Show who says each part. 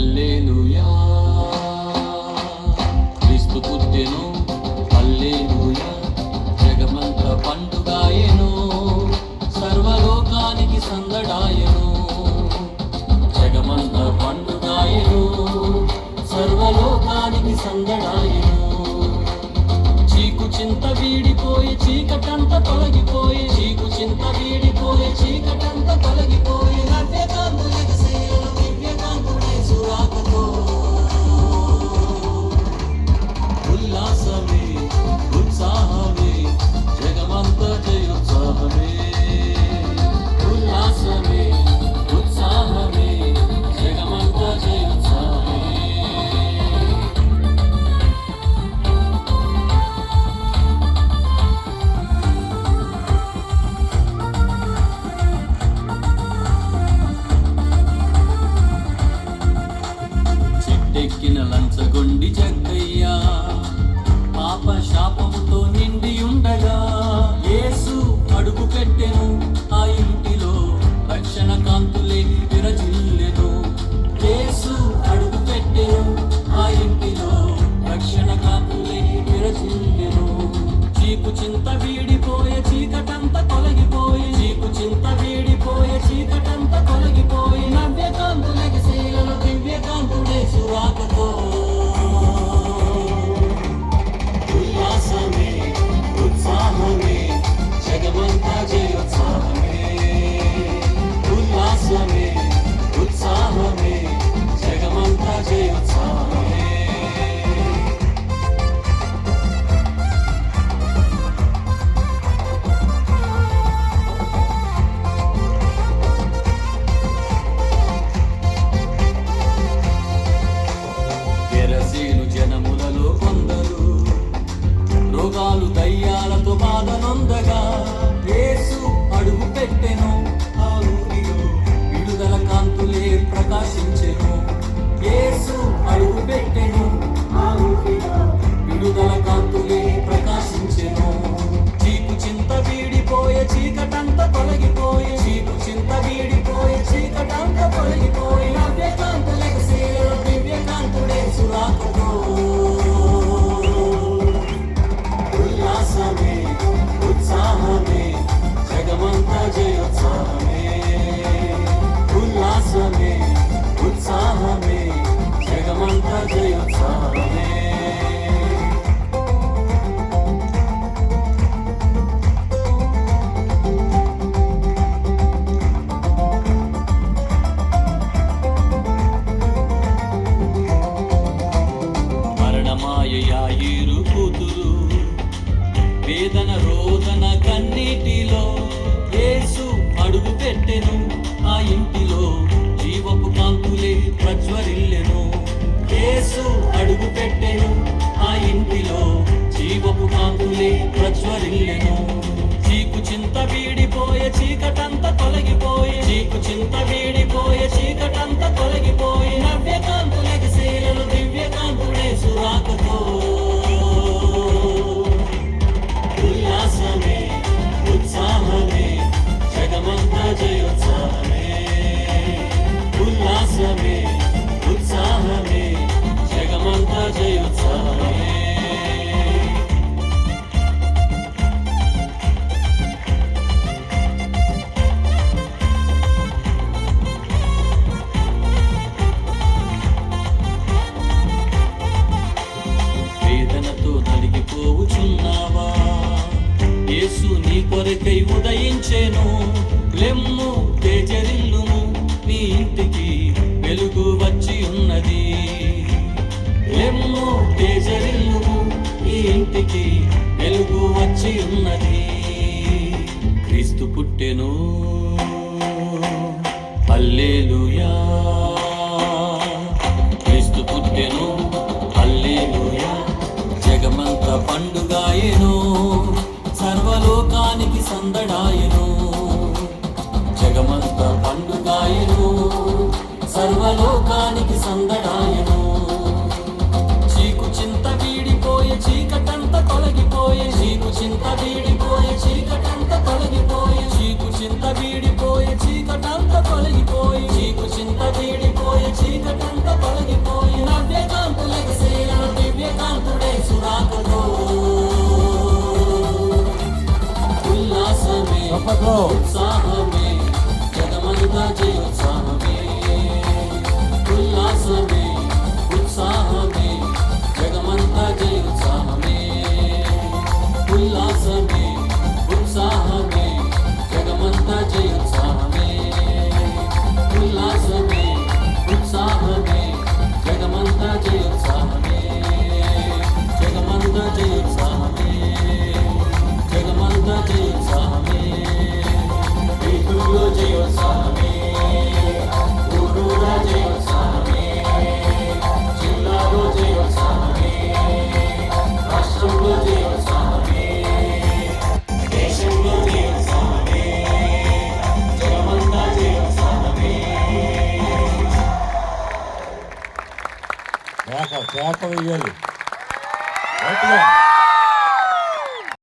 Speaker 1: హల్లెలూయా క్రీస్తు పుట్టెను, హల్లెలూయా జగమంత పండుగాయెను, సర్వలోకానికి సందడాయెను. జగమంత పండుగాయెను, సర్వలోకానికి సందడాయెను. చీకు చింత వీడిపోయి చీకటంత తొలగిపోయి, చీకు చింత వీడిపోయి చీకటంత తొలగిపోయి, నవ్యకాంతులకు శీలలు దివ్యకాంతుడే సురాకతో ఉల్లాసమే ఉత్సాహమే జగమంత జయోత్సాహమే. ఉల్లాసమే ఉత్సాహమే జగమంత జయోత్సాహమే. చెట్టెక్కిన లంచగొండి జగ్గయ్యా పాప శాపముతో నిండి ఉండగా, యేసు అడుగు పెట్టెను ఆ ఇంటిలో, రక్షణ కాంతులే విరజిల్లెను. యేసు అడుగు పెట్టెను ఆ ఇంటిలో, రక్షణ కాంతులే విరజిల్లెను. చీకు చింత వీడిపోయే చీకటంత తొలగిపోయి, చీకు చింత వీడిపోయే చీకటంత తొలగిపోయి, నవ్యకాంతులకు శీలలు దివ్యకాంతుడే సురాకతో ఉల్లాసమే ఉత్సాహమే జగమంత జయోత్సాహమే. ఉల్లాసమే ఉత్సాహమే జగమంత జయోత్సాహమే. గెరసీను జనములలో కొందరు రోగాలు దయ్యాలతో బాధనొందగా, యేసు అడుగు పెట్టెను ఆ ఊరిలో, విడుదల కాంతులే ప్రకాశించెను. యేసు అడుగు పెట్టెను ఆ ఊరిలో, విడుదల కాంతులే ప్రకాశించెను. చీకు చింత వీడిపోయే చీకటంత తొలగిపోయి, చీకు చింత వీడిపోయే చీకటంత తొలగిపోయి, నవ్యకాంతులకు శీలలు దివ్యకాంతుడే సురాకతో ఉల్లాసమే ఉత్సాహమే జగమంత జయోత్సాహమే. ఉల్లాసమే ఉత్సాహమే జగమంత జయోత్సాహమే. మరణమాయ యాయీరు కూతురు వేదన రోదన కన్నీటిలో, యేసు అడుగు పెట్టెను ఆ ఇంటిలో, జీవపు కాంతులే ప్రజ్వరిల్లెను. యేసు అడుగు పెట్టెను ఆ ఇంటిలో, జీవపు కాంతులే ప్రజ్వరిల్లెను. చీకు చింత వీడిపోయే చీకటంత తొలగిపోయి, చీకు చింత వీడిపోయే చీకటంత తొలగిపోయి, నవ్యకాంతులకు శీలలు దివ్యకాంతుడే సురాకతో ఉల్లాసమే ఉత్సాహమే జగమంత జయోత్సాహమే. ఉల్లాసమే ఉత్సాహమే జగమంత జయోత్సాహమే. వేదనతో నలిగిపోవుచున్నావా, యేసు నీ కొరకై ఉదయించెను. లెమ్ము తేజరిల్లుము, నీ ఇంటికి వెలుగు వచ్చి ఉన్నది. లెమ్ము తేజరిల్లుము, నీ ఇంటికి వెలుగు వచ్చి ఉన్నది. క్రీస్తు పుట్టెను, హల్లెలూయా క్రీస్తు పుట్టెను, హల్లెలూయా జగమంత పండుగాయెను, సర్వలోకానికి సందడాయెను. జగమంత పండుగాయెను, సర్వలోకానికి సందడాయెను. చీకు చింత వీడిపోయే చీకటంత తొలగిపోయే, చీకు చింత వీడిపోయే చీకటంత తొలగిపోయే, చీకు చింత వీడిపోయే చీకటంత తొలగిపోయి, చీకు చింత వీడిపోయే చీకటంత తొలగిపోయి.
Speaker 2: చప్పట్లో
Speaker 1: ఉత్సాహమే జగమంతా జయోత్సాహమే ఉల్లాసమే ఉత్సాహమే జగమంతా జయోత్సాహమే ఉల్లాసమే ఉత్సాహమే జగమంతా జయోత్సాహమే ఉల్లాసమే ఉత్సాహమే జగమంతా జయోత్సాహమే జగమంతా జయోత్సాహమే జగమంతా జయోత్సాహమే వీధుల్లో జయోత్సాహమే ఊరూరా జయోత్సాహమే జిల్లాలో జయోత్సాహమే రాష్ట్రంలో జయోత్సాహమే దేశంలో జయోత్సాహమే జగమంతా జయోత్సాహమే
Speaker 2: కేక వేయాలి గట్టిగా.